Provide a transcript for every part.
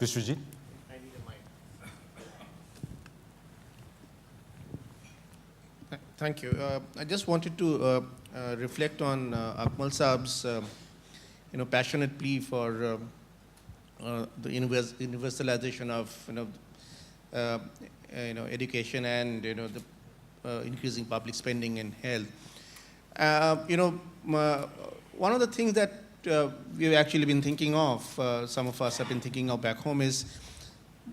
Vishwajit? I need a mic. Thank you. I just wanted to reflect on Akmal Saab's passionate plea for the universalization of education and the increasing public spending in health. One of the things that we've actually been thinking of, some of us have been thinking of back home, is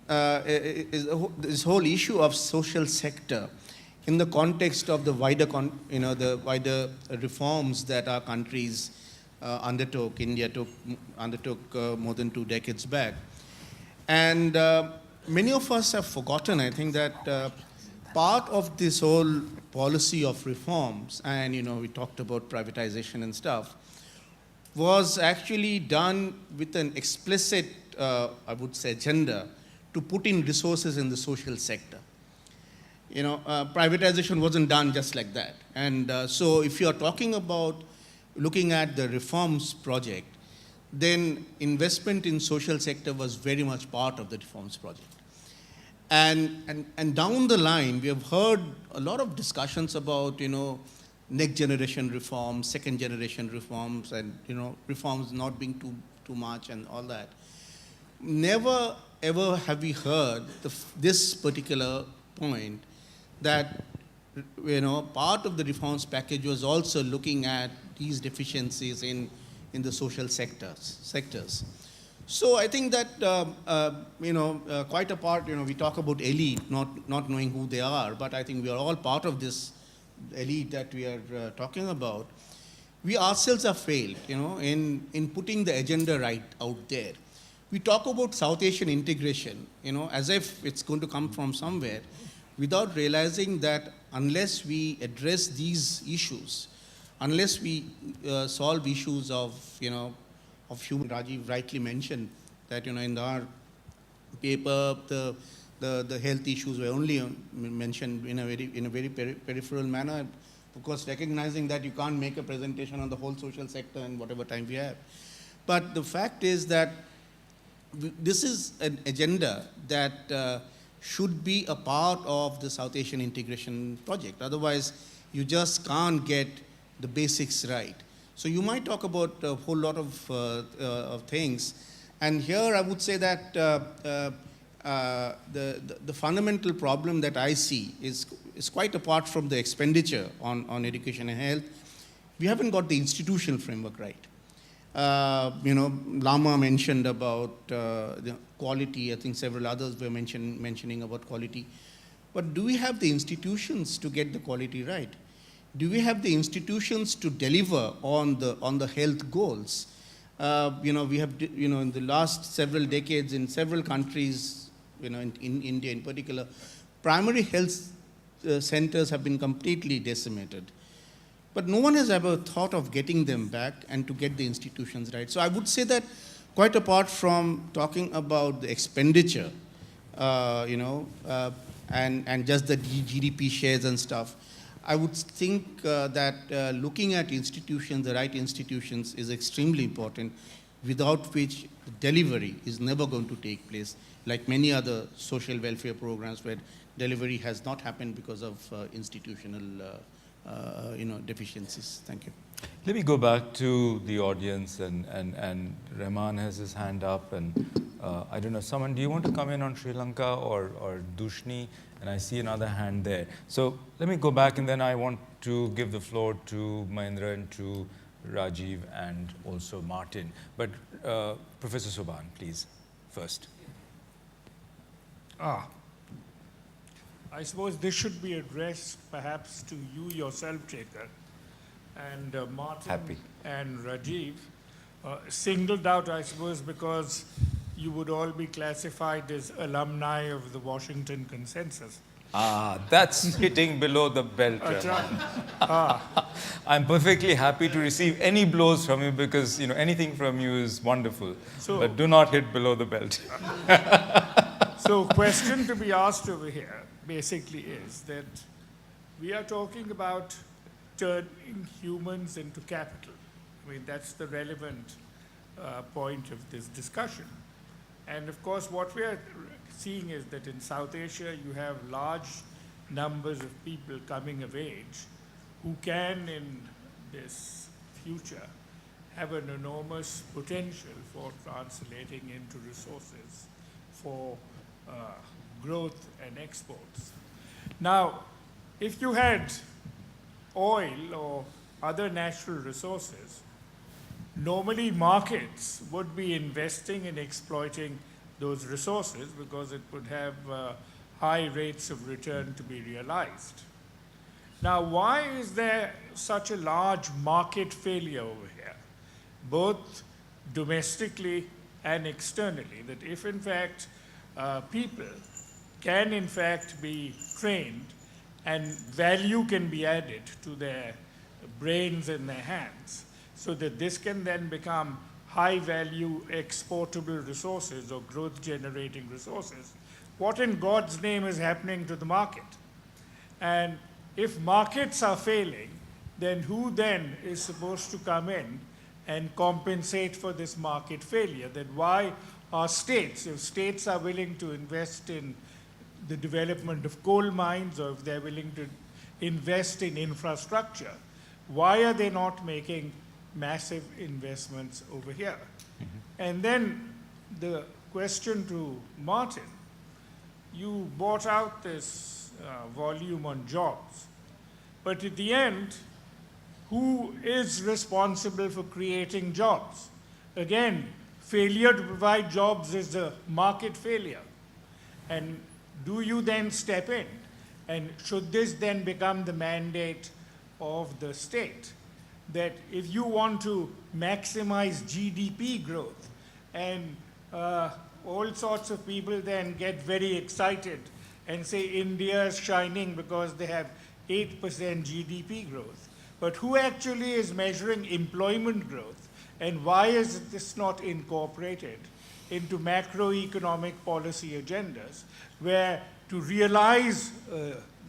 this whole issue of social sector in the context of the wider, the wider reforms that our countries undertook. India undertook more than 2 decades back. And many of us have forgotten, I think, that part of this whole policy of reforms, and we talked about privatization and stuff, was actually done with an explicit, I would say, agenda to put in resources in the social sector. Privatization wasn't done just like that. And so if you're talking about looking at the reforms project, then investment in social sector was very much part of the reforms project. And down the line, we have heard a lot of discussions about, next generation reforms, second generation reforms, and, reforms not being too much and all that. Never, ever have we heard this particular point that, part of the reforms package was also looking at these deficiencies in the social sectors. So I think that, quite apart, we talk about elite, not knowing who they are, but I think we are all part of this elite that we are talking about. We ourselves have failed, in putting the agenda right out there. We talk about South Asian integration, as if it's going to come from somewhere, without realizing that unless we address these issues, unless we solve issues of human, Rajiv rightly mentioned that, in our paper, the health issues were only mentioned in a very peripheral manner, of course, recognizing that you can't make a presentation on the whole social sector in whatever time we have. But the fact is that this is an agenda that should be a part of the South Asian integration project. Otherwise, you just can't get the basics right. So you might talk about a whole lot of things. And here I would say that the fundamental problem that I see is quite apart from the expenditure on education and health. We haven't got the institutional framework right. Lama mentioned about the quality. I think several others were mentioning about quality. But do we have the institutions to get the quality right? Do we have the institutions to deliver on the health goals? We have, in the last several decades in several countries, in India in particular, primary health centers have been completely decimated. But no one has ever thought of getting them back and to get the institutions right. So I would say that quite apart from talking about the expenditure, and just the GDP shares and stuff, I would think that looking at institutions, the right institutions, is extremely important, without which delivery is never going to take place, like many other social welfare programs where delivery has not happened because of institutional deficiencies. Thank you. Let me go back to the audience, and Rahman has his hand up, and I don't know, someone, do you want to come in on Sri Lanka or Dushni? And I see another hand there. So let me go back, and then I want to give the floor to Mahendra and to Rajiv and also Martin. But Professor Subhan, please, first. I suppose this should be addressed perhaps to you yourself, Shekhar, and Martin and Rajiv, singled out, I suppose, because you would all be classified as alumni of the Washington Consensus. That's hitting below the belt. I'm perfectly happy to receive any blows from you because, anything from you is wonderful. But do not hit below the belt. So question to be asked over here basically is that we are talking about turning humans into capital. I mean, that's the relevant point of this discussion. And of course, what we are seeing is that in South Asia, you have large numbers of people coming of age who can, in this future, have an enormous potential for translating into resources for growth and exports. Now, if you had oil or other natural resources, normally markets would be investing in exploiting those resources because it would have high rates of return to be realized. Now, why is there such a large market failure over here, both domestically and externally, that if in fact people can in fact be trained and value can be added to their brains and their hands, so that this can then become high value exportable resources or growth generating resources, what in God's name is happening to the market? And if markets are failing, then who then is supposed to come in and compensate for this market failure? Then why are states, if states are willing to invest in the development of coal mines, or if they're willing to invest in infrastructure, why are they not making massive investments over here? And then the question to Martin, you brought out this volume on jobs, but at the end, who is responsible for creating jobs? Again, failure to provide jobs is a market failure. And do you then step in? And should this then become the mandate of the state? That if you want to maximize GDP growth, and all sorts of people then get very excited and say India is shining because they have 8% GDP growth. But who actually is measuring employment growth? And why is this not incorporated into macroeconomic policy agendas, where to realize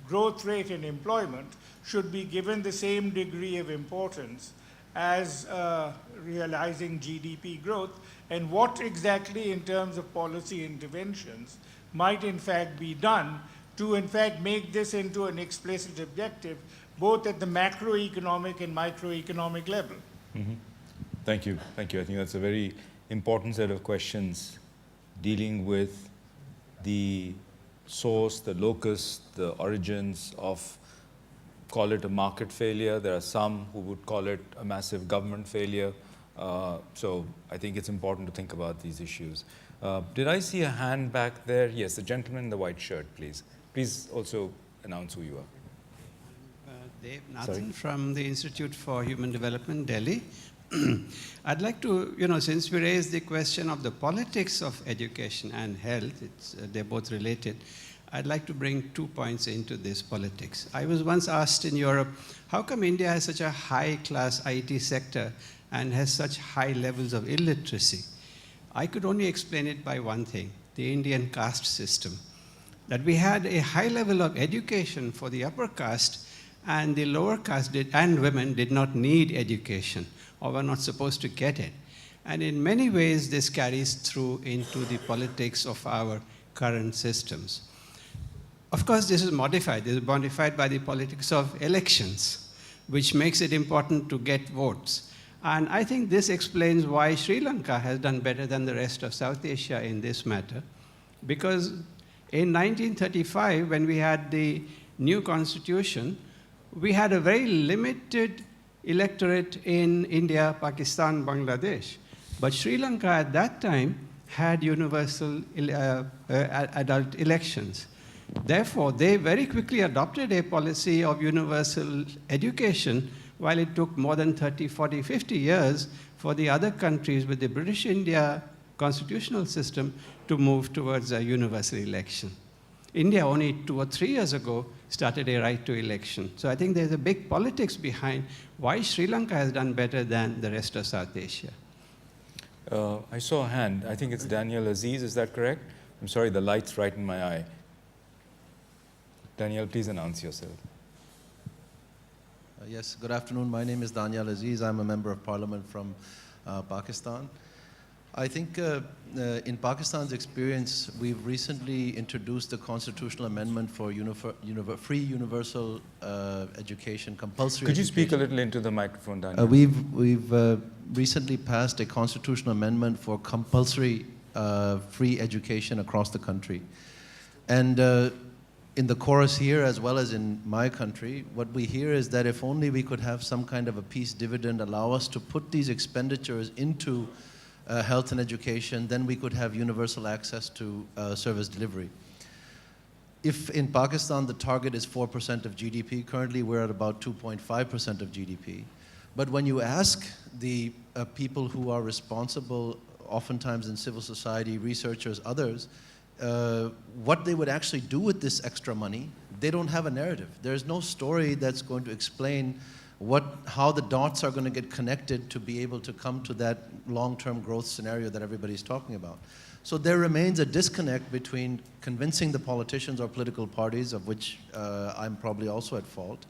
growth rate in employment should be given the same degree of importance as realizing GDP growth, and what exactly in terms of policy interventions might in fact be done to in fact make this into an explicit objective, both at the macroeconomic and microeconomic level. Thank you. Thank you. I think that's a very important set of questions dealing with the source, the locus, the origins of, call it a market failure. There are some who would call it a massive government failure. So I think it's important to think about these issues. Did I see a hand back there? Yes, the gentleman in the white shirt, please. Please also announce who you are. Dave Nathan from the Institute for Human Development, Delhi. I'd like to, since we raised the question of the politics of education and health, they're both related, I'd like to bring 2 points into this politics. I was once asked in Europe, how come India has such a high-class IT sector and has such high levels of illiteracy? I could only explain it by one thing, the Indian caste system. That we had a high level of education for the upper caste, and the lower caste and women did not need education, or were not supposed to get it. And in many ways, this carries through into the politics of our current systems. Of course, this is modified. This is modified by the politics of elections, which makes it important to get votes. And I think this explains why Sri Lanka has done better than the rest of South Asia in this matter. Because in 1935, when we had the new constitution, we had a very limited electorate in India, Pakistan, Bangladesh. But Sri Lanka at that time had universal adult elections. Therefore, they very quickly adopted a policy of universal education, while it took more than 30, 40, 50 years for the other countries with the British India constitutional system to move towards a universal election. India only 2 or 3 years ago started a right to election. So I think there's a big politics behind why Sri Lanka has done better than the rest of South Asia. I saw a hand. I think it's Daniel Aziz. Is that correct? I'm sorry, the light's right in my eye. Daniel, please announce yourself. Yes, good afternoon. My name is Daniel Aziz. I'm a member of parliament from Pakistan. I think in Pakistan's experience, we've recently introduced the constitutional amendment for free universal education, compulsory Could you education. speak a little into the microphone, Daniel? We've recently passed a constitutional amendment for compulsory free education across the country. And in the chorus here, as well as in my country, what we hear is that if only we could have some kind of a peace dividend allow us to put these expenditures into health and education, then we could have universal access to service delivery. If in Pakistan the target is 4% of GDP, currently we're at about 2.5% of GDP. But when you ask the people who are responsible, oftentimes in civil society, researchers, others, what they would actually do with this extra money, they don't have a narrative. There's no story that's going to explain how the dots are going to get connected to be able to come to that long-term growth scenario that everybody's talking about. So there remains a disconnect between convincing the politicians or political parties, of which I'm probably also at fault,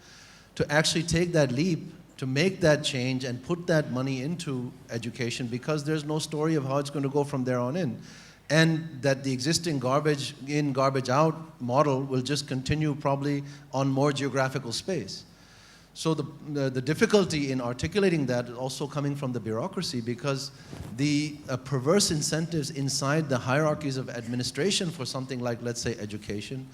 to actually take that leap, to make that change and put that money into education, because there's no story of how it's going to go from there on in. And that the existing garbage in, garbage out model will just continue probably on more geographical space. So the difficulty in articulating that is also coming from the bureaucracy, because the perverse incentives inside the hierarchies of administration for something like, let's say, education,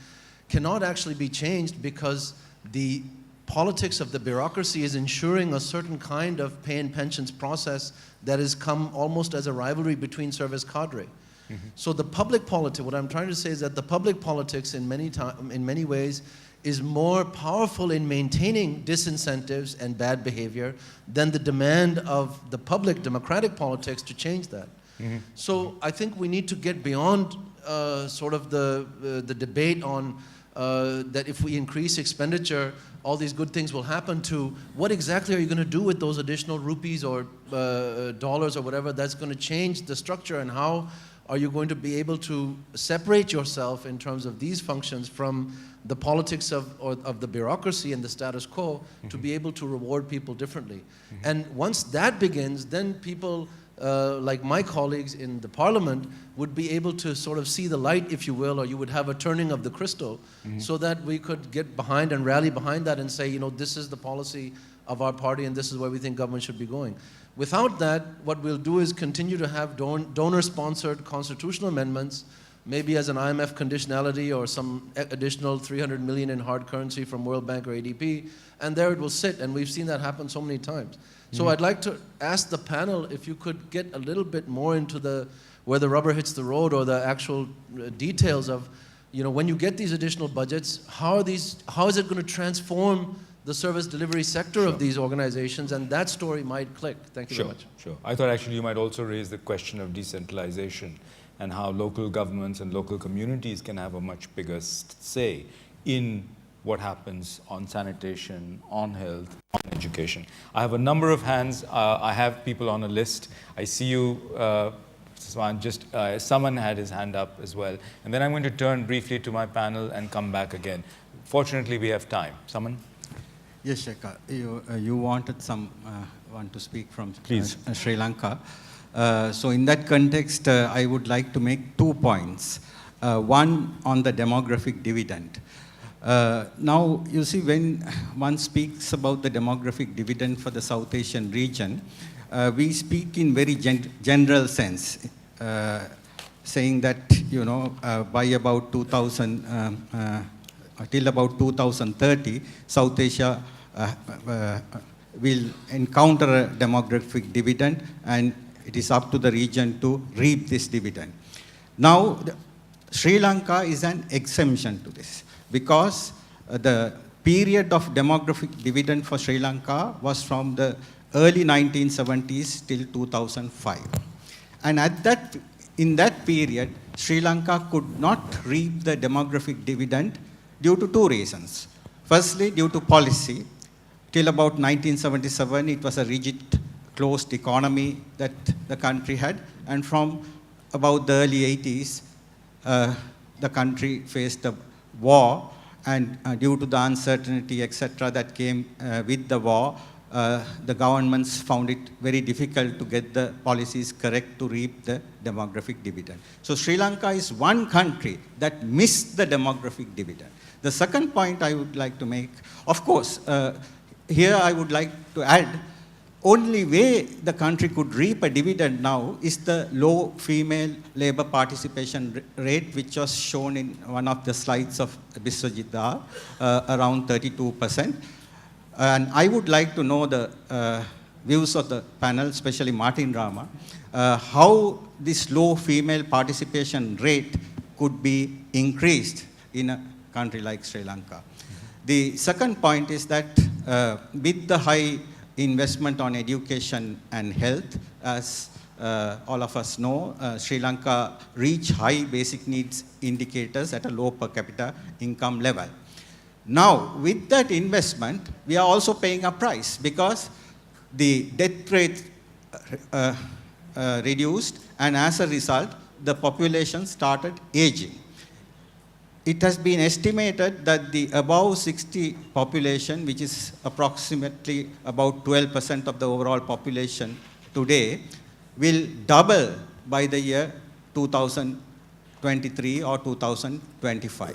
cannot actually be changed, because the politics of the bureaucracy is ensuring a certain kind of pay and pensions process that has come almost as a rivalry between service cadre. So the public politics, what I'm trying to say is that the public politics in many ways is more powerful in maintaining disincentives and bad behavior than the demand of the public democratic politics to change that. So I think we need to get beyond sort of the debate on that if we increase expenditure, all these good things will happen, to what exactly are you going to do with those additional rupees or dollars or whatever that's going to change the structure, and how are you going to be able to separate yourself in terms of these functions from the politics of the bureaucracy and the status quo to be able to reward people differently. And once that begins, then people like my colleagues in the parliament would be able to sort of see the light, if you will, or you would have a turning of the crystal, so that we could get behind and rally behind that and say, you know, this is the policy of our party and this is where we think government should be going. Without that, what we'll do is continue to have donor-sponsored constitutional amendments, maybe as an IMF conditionality or some additional 300 million in hard currency from World Bank or ADB, and there it will sit, and we've seen that happen so many times. So I'd like to ask the panel if you could get a little bit more into where the rubber hits the road, or the actual details of, you know, when you get these additional budgets, how is it going to transform the service delivery sector of these organizations, and that story might click. Thank you very much. Sure. I thought actually you might also raise the question of decentralization and how local governments and local communities can have a much bigger say in what happens on sanitation, on health, on education. I have a number of hands. I have people on a list. I see you, someone had his hand up as well. And then I'm going to turn briefly to my panel and come back again. Fortunately, we have time. Someone? Yes, Shekhar, you wanted one to speak from Sri Lanka. So in that context, I would like to make 2 points. One on the demographic dividend. Now, you see, when one speaks about the demographic dividend for the South Asian region, we speak in very general sense, saying that, you know, by about 2000, till about 2030, South Asia will encounter a demographic dividend, and it is up to the region to reap this dividend. Now, Sri Lanka is an exemption to this, because the period of demographic dividend for Sri Lanka was from the early 1970s till 2005. And in that period, Sri Lanka could not reap the demographic dividend due to 2 reasons. Firstly, due to policy. Till about 1977, it was a rigid, closed economy that the country had. And from about the early 80s, the country faced a war. And due to the uncertainty, etc., that came with the war, the governments found it very difficult to get the policies correct to reap the demographic dividend. So Sri Lanka is one country that missed the demographic dividend. The second point I would like to make, of course, here I would like to add, only way the country could reap a dividend now is the low female labor participation rate, which was shown in one of the slides of Biswajit Dar, around 32%. And I would like to know the views of the panel, especially Martin Rama, how this low female participation rate could be increased in a country like Sri Lanka. The second point is that with the high investment on education and health, as all of us know, Sri Lanka reached high basic needs indicators at a low per capita income level. Now, with that investment, we are also paying a price because the death rate reduced, and as a result, the population started aging. It has been estimated that the above 60 population, which is approximately about 12% of the overall population today, will double by the year 2023 or 2025.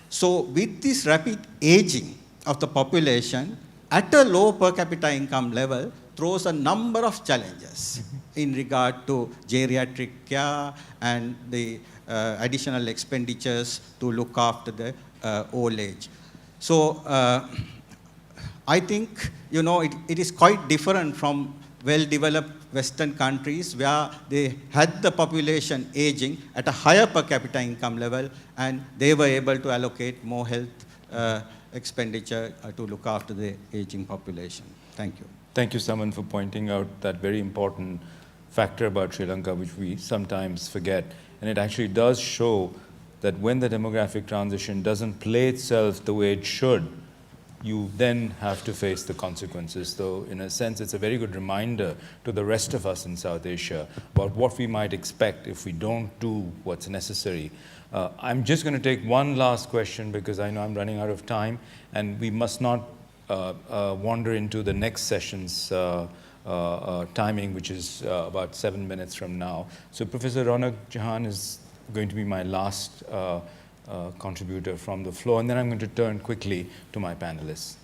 So with this rapid aging of the population at a low per capita income level throws a number of challenges in regard to geriatric care and the additional expenditures to look after the old age. So I think, you know, it is quite different from well-developed Western countries where they had the population aging at a higher per capita income level and they were able to allocate more health expenditure to look after the aging population. Thank you. Thank you, Saman, for pointing out that very important factor about Sri Lanka, which we sometimes forget. And it actually does show that when the demographic transition doesn't play itself the way it should, you then have to face the consequences. So in a sense, it's a very good reminder to the rest of us in South Asia about what we might expect if we don't do what's necessary. I'm just going to take one last question because I know I'm running out of time, and we must not wander into the next session's timing, which is about 7 minutes from now. So Professor Ronak Jahan is going to be my last contributor from the floor, and then I'm going to turn quickly to my panelists.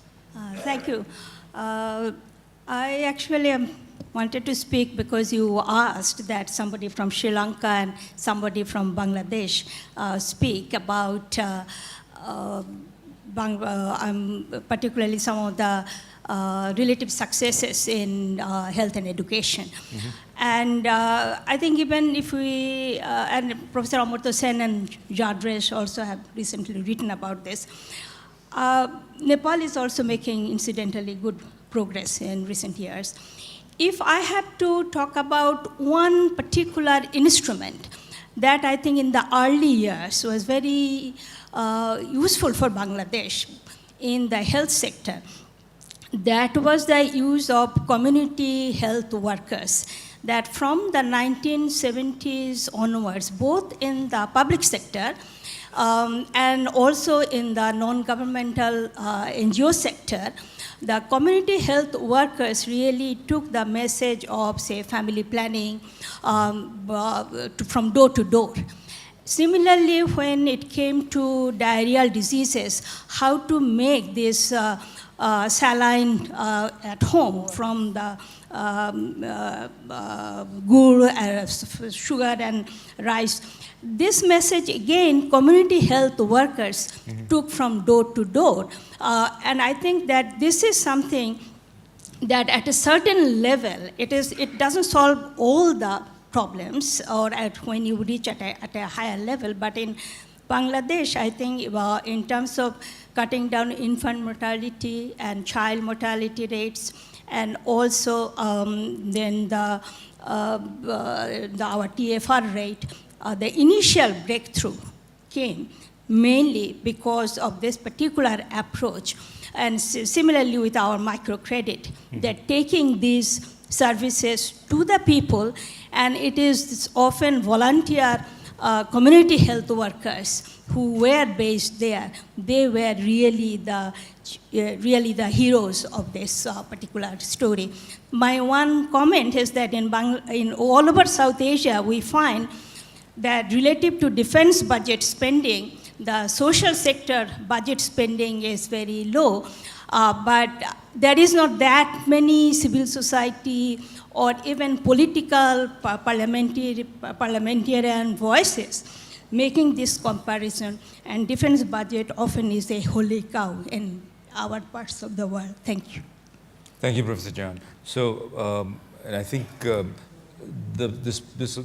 Thank you. I actually wanted to speak because you asked that somebody from Sri Lanka and somebody from Bangladesh speak about particularly some of the relative successes in health and education. Mm-hmm. And I think even if we, and Professor Amartya Sen and Jadresh also have recently written about this, Nepal is also making incidentally good progress in recent years. If I have to talk about one particular instrument that I think in the early years was very useful for Bangladesh in the health sector, that was the use of community health workers, that from the 1970s onwards, both in the public sector and also in the non-governmental NGO sector, the community health workers really took the message of, say, family planning from door to door. Similarly, when it came to diarrheal diseases, how to make this saline at home from the gur, sugar and rice. This message, again, community health workers took from door to door. And I think that this is something that at a certain level, it doesn't solve all the problems or when you reach at a higher level, but in Bangladesh, I think in terms of cutting down infant mortality and child mortality rates, and also then our TFR rate, the initial breakthrough came mainly because of this particular approach. And similarly with our microcredit, that taking these services to the people, and it is often volunteer community health workers who were based there, they were really the heroes of this particular story. My one comment is that in all over South Asia, we find that relative to defense budget spending, the social sector budget spending is very low, but there is not that many civil society or even political parliamentarian voices making this comparison, and defense budget often is a holy cow in our parts of the world. Thank you. Thank you, Professor John. So, and I think this,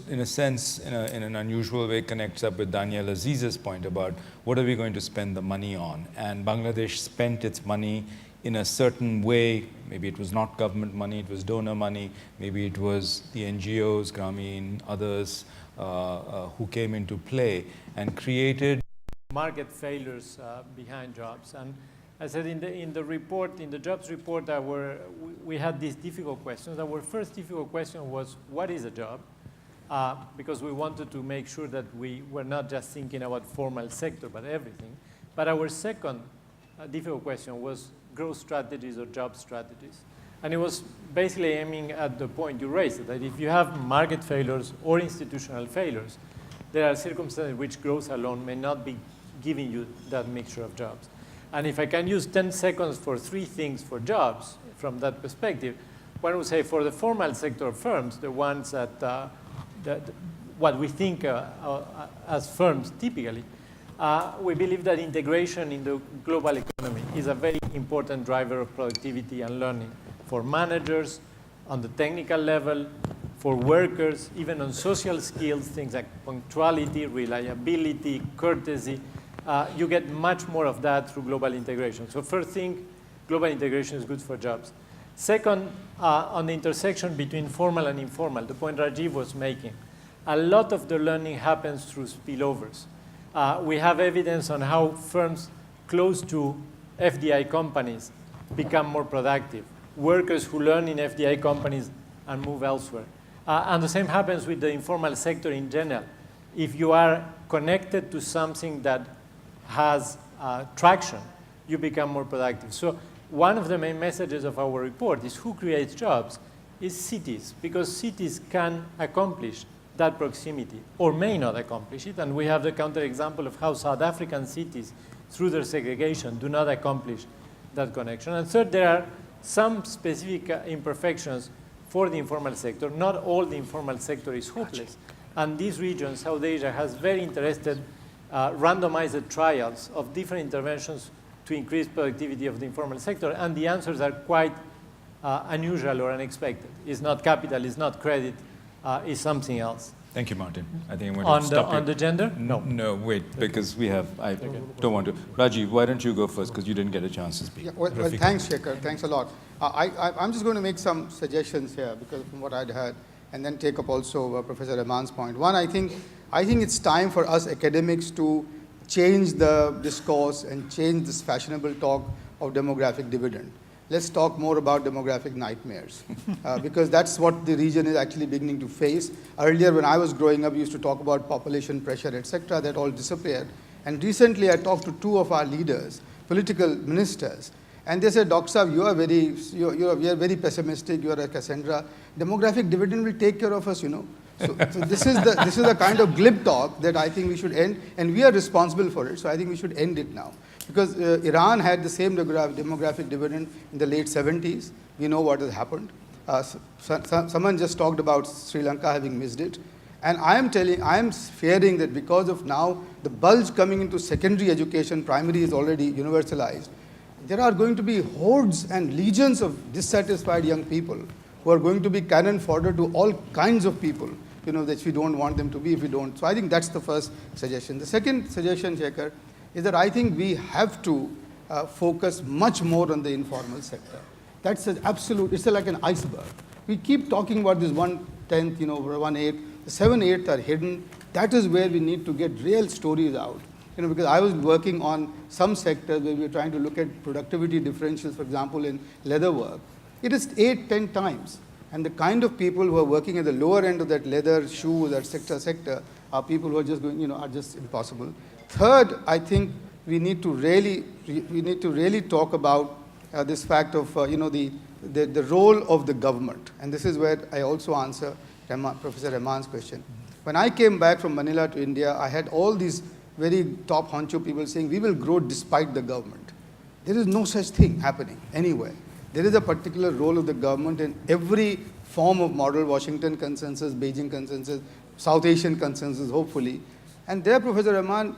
in a sense, in an unusual way, connects up with Daniel Aziz's point about what are we going to spend the money on. And Bangladesh spent its money in a certain way. Maybe it was not government money, it was donor money. Maybe it was the NGOs, Grameen, others who came into play and created market failures behind jobs. And I said in the report, in the jobs report, we had these difficult questions. Our first difficult question was, what is a job? Because we wanted to make sure that we were not just thinking about formal sector, but everything. But our second difficult question was growth strategies or job strategies. And it was basically aiming at the point you raised, that if you have market failures or institutional failures, there are circumstances in which growth alone may not be giving you that mixture of jobs. And if I can use 10 seconds for 3 things for jobs from that perspective, one would say for the formal sector firms, the ones that, what we think as firms typically, we believe that integration in the global economy is a very important driver of productivity and learning for managers on the technical level, for workers, even on social skills, things like punctuality, reliability, courtesy. You get much more of that through global integration. So first thing, global integration is good for jobs. Second, on the intersection between formal and informal, the point Rajiv was making, a lot of the learning happens through spillovers. We have evidence on how firms close to FDI companies become more productive. Workers who learn in FDI companies and move elsewhere. And the same happens with the informal sector in general. If you are connected to something that has traction, you become more productive. So one of the main messages of our report is who creates jobs is cities, because cities can accomplish that proximity or may not accomplish it. And we have the counterexample of how South African cities, through their segregation, do not accomplish that connection. And third, there are some specific imperfections for the informal sector. Not all the informal sector is hopeless. And these regions, South Asia, has very interested randomized trials of different interventions to increase productivity of the informal sector. And the answers are quite unusual or unexpected. It's not capital, it's not credit, it's something else. Thank you, Martin. I think I'm going to stop on the gender? No. No, wait, because we have, I don't want to. Rajiv, why don't you go first, because you didn't get a chance to speak. Yeah, well, thanks, Shekhar. Thanks a lot. I'm just going to make some suggestions here, because from what I'd heard, and then take up also Professor Rahman's point. One, I think it's time for us academics to change the discourse and change this fashionable talk of demographic dividend. Let's talk more about demographic nightmares, because that's what the region is actually beginning to face. Earlier, when I was growing up, we used to talk about population pressure, etc. That all disappeared. And recently, I talked to 2 of our leaders, political ministers, and they said, Dr. Saab, we are very pessimistic. You are a Cassandra. Demographic dividend will take care of us, you know. So this is the kind of glib talk that I think we should end, and we are responsible for it. So I think we should end it now. Because Iran had the same demographic dividend in the late 70s. We know what has happened. Someone just talked about Sri Lanka having missed it. And I am fearing that because of now the bulge coming into secondary education, primary is already universalized, there are going to be hordes and legions of dissatisfied young people who are going to be cannon fodder to all kinds of people, you know, that we don't want them to be if we don't. So I think that's the first suggestion. The second suggestion, Shekhar, is that I think we have to focus much more on the informal sector. That's an absolute, it's like an iceberg. We keep talking about this 1/10, you know, 1/8. The 7/8 are hidden. That is where we need to get real stories out. You know, because I was working on some sectors where we were trying to look at productivity differentials, for example, in leather work. It is 8-10 times. And the kind of people who are working at the lower end of that leather, shoe, that sector, are people who are just going, are just impossible. Third, I think we need to really talk about this fact of, the role of the government. And this is where I also answer Professor Rahman's question. When I came back from Manila to India, I had all these very top honcho people saying, we will grow despite the government. There is no such thing happening anywhere. There is a particular role of the government in every form of model, Washington consensus, Beijing consensus, South Asian consensus, hopefully. And there, Professor Rahman,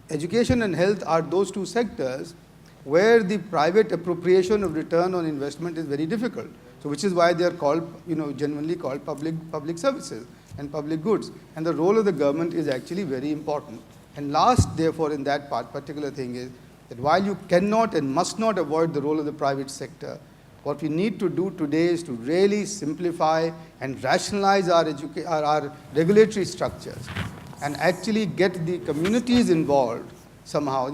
education and health are those two sectors where the private appropriation of return on investment is very difficult. So which is why they are called, genuinely called public services and public goods. And the role of the government is actually very important. And last, therefore, in that particular thing is that while you cannot and must not avoid the role of the private sector, what we need to do today is to really simplify and rationalize our regulatory structures and actually get the communities involved somehow.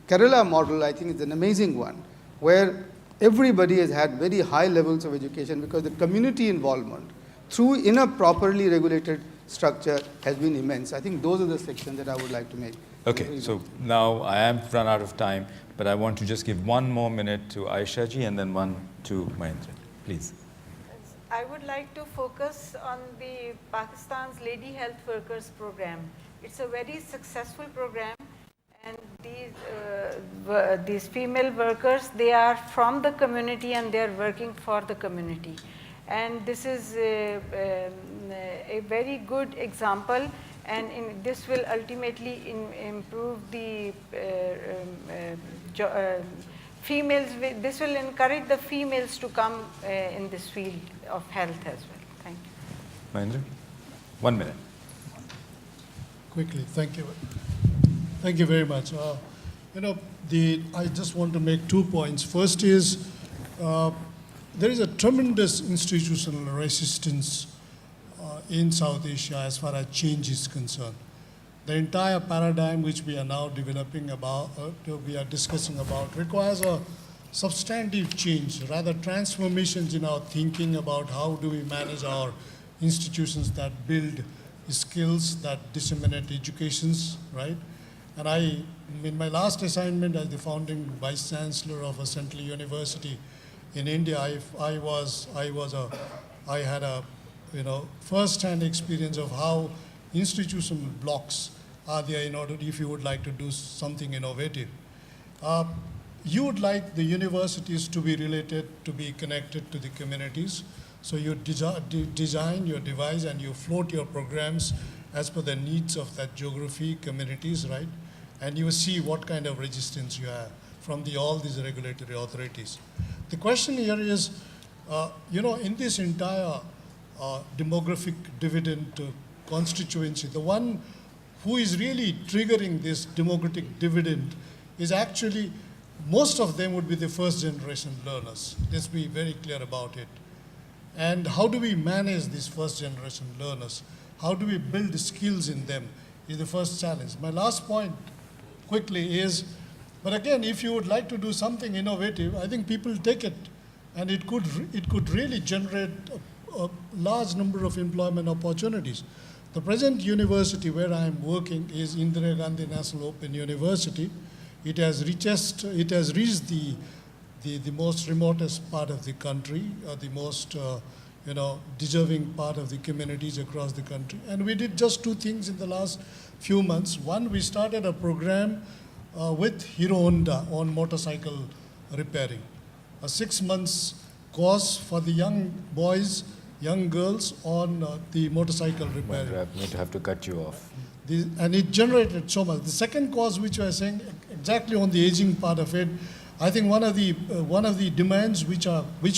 Kerala model, I think, is an amazing one, where everybody has had very high levels of education because the community involvement in a properly regulated structure has been immense. I think those are the sections that I would like to make. Okay, so now I am run out of time, but I want to just give 1 more minute to Ayesha ji and then 1 to Mahendra. Please. I would like to focus on the Pakistan's Lady Health Workers program. It's a very successful program, and these female workers, they are from the community and they are working for the community. And this is a very good example, and this will ultimately improve the females. This will encourage the females to come in this field of health as well. Thank you. Mahendra, 1 minute. Quickly, thank you. Thank you very much. I just want to make 2 points. First is, there is a tremendous institutional resistance in South Asia as far as change is concerned. The entire paradigm which we are now developing about, we are discussing about, requires a substantive change, rather transformations in our thinking about how do we manage our institutions that build skills, that disseminate educations, right? And in my last assignment as the founding Vice Chancellor of a Central University in India, I had a first-hand experience of how institutional blocks are there in order, if you would like to do something innovative. You would like the universities to be related, to be connected to the communities. So you design, you devise, and you float your programs as per the needs of that geography, communities, right? And you see what kind of resistance you have from all these regulatory authorities. The question here is, in this entire demographic dividend constituency, the one who is really triggering this demographic dividend is actually, most of them would be the first generation learners. Let's be very clear about it. And how do we manage these first generation learners? How do we build skills in them is the first challenge. My last point quickly is, but again, if you would like to do something innovative, I think people take it, and it could really generate a large number of employment opportunities. The present university where I am working is Indira Gandhi National Open University. It has reached the most remotest part of the country, the most deserving part of the communities across the country. And we did just 2 things in the last few months. One, we started a program with Hero Honda on motorcycle repairing. A 6 months course for the young boys, young girls on the motorcycle repairing. I may have to cut you off. And it generated so much. The second cause, which I was saying, exactly on the aging part of it, I think one of the demands which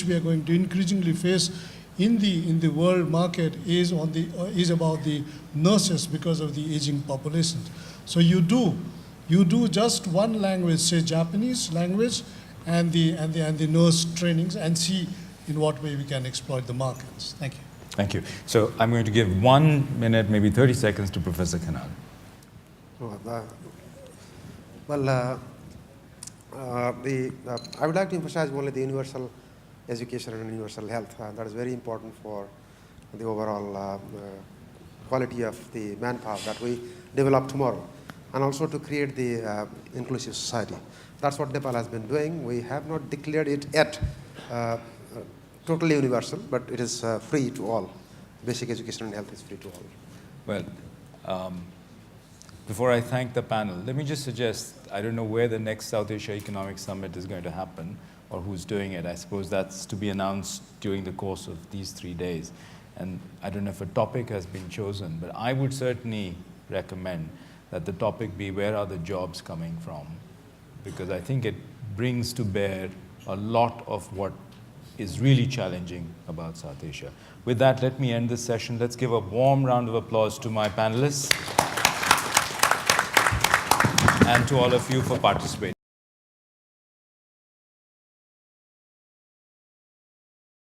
we are going to increasingly face in the world market is about the nurses because of the aging population. So you do just one language, say Japanese language, and the nurse trainings, and see in what way we can exploit the markets. Thank you. Thank you. So I'm going to give 1 minute, maybe 30 seconds to Professor Khanal. I would like to emphasize only the universal education and universal health. That is very important for the overall quality of the manpower that we develop tomorrow, and also to create the inclusive society. That's what Nepal has been doing. We have not declared it yet totally universal, but it is free to all. Basic education and health is free to all. Well, before I thank the panel, let me just suggest, I don't know where the next South Asia Economic Summit is going to happen or who's doing it. I suppose that's to be announced during the course of these 3 days. And I don't know if a topic has been chosen, but I would certainly recommend that the topic be where are the jobs coming from? Because I think it brings to bear a lot of what is really challenging about South Asia. With that, let me end this session. Let's give a warm round of applause to my panelists and to all of you for participating.